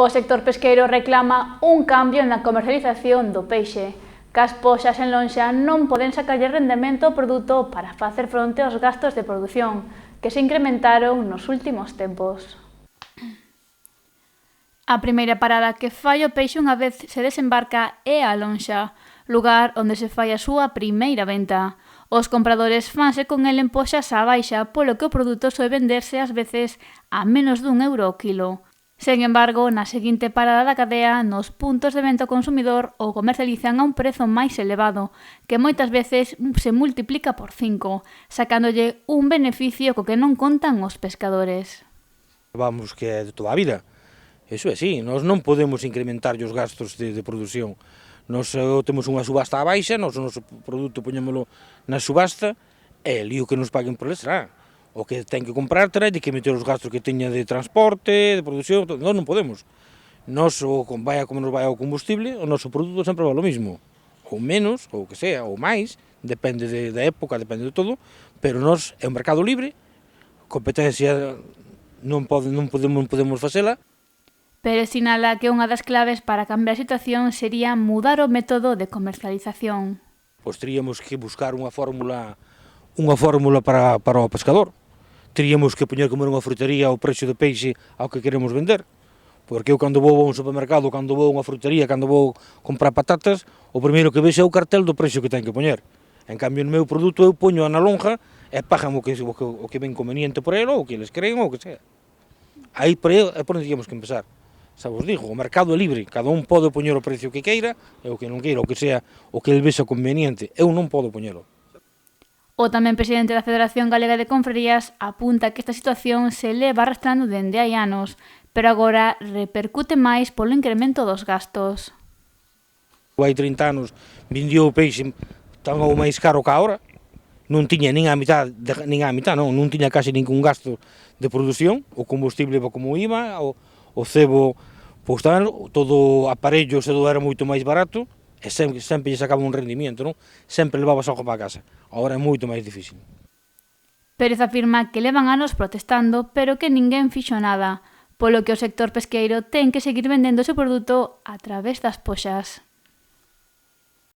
O sector pesqueiro reclama un cambio na comercialización do peixe. Cas poxas en lonxa non poden sacarlle rendemento ao produto para facer fronte aos gastos de produción, que se incrementaron nos últimos tempos. A primeira parada que fai o peixe unha vez se desembarca é a lonxa, lugar onde se fai a súa primeira venta. Os compradores fanse con el en poxas á baixa, polo que o produto soe venderse ás veces a menos d'1 euro o quilo. Sen embargo, na seguinte parada da cadea, nos puntos de venta ao consumidor o comercializan a un prezo máis elevado, que moitas veces se multiplica por 5, sacándolle un beneficio co que non contan os pescadores. Vamos, que é de toda a vida. Iso é así, nós non podemos incrementar os gastos de produción. Nós temos unha subasta á baixa, nós o noso produto poñémolo na subasta, e ali o que nos paguen por ele será. O que ten que comprar terá de que meter os gastos que teña de transporte, de produción, nós non podemos. Nós, vai como nos vai ao combustible, o noso produto sempre vai o mesmo. Ou menos, ou que sea, ou máis, depende da época, depende de todo, pero nós é un mercado libre, competencia non podemos facela. Pero sinala que unha das claves para cambiar a situación sería mudar o método de comercialización. Pois teríamos que buscar unha fórmula para o pescador. Teríamos que poñer como unha frutería o precio do peixe ao que queremos vender. Porque eu cando vou a un supermercado, cando vou a unha frutería, cando vou comprar patatas, o primeiro que vexo é o cartel do precio que ten que poñer. En cambio, no meu produto eu poño na lonja e pagan o que ven conveniente por ele, ou o que eles creen, ou o que sea. Aí por onde teríamos que empezar. Xa vos digo, o mercado é libre, cada un pode poñer o precio que queira, e o que non queira, o que sea, o que ele vexa conveniente. Eu non podo poñelo. O tamén presidente da Federación Galega de Confrarías apunta que esta situación se leva arrastrando dende hai anos, pero agora repercute máis polo incremento dos gastos. Hai 30 anos vendió o peixe tan ou máis caro que agora, non tiña nin a mitad, non tiña case ningún gasto de produción, o combustible como iba, o cebo, pois tamén todo aparello se era moito máis barato, e sempre lle sacaba un rendimiento, non? Sempre levabas algo para casa. Agora é moito máis difícil. Pérez afirma que levan anos protestando, pero que ninguén fixo nada, polo que o sector pesqueiro ten que seguir vendendo o seu produto a través das poxas.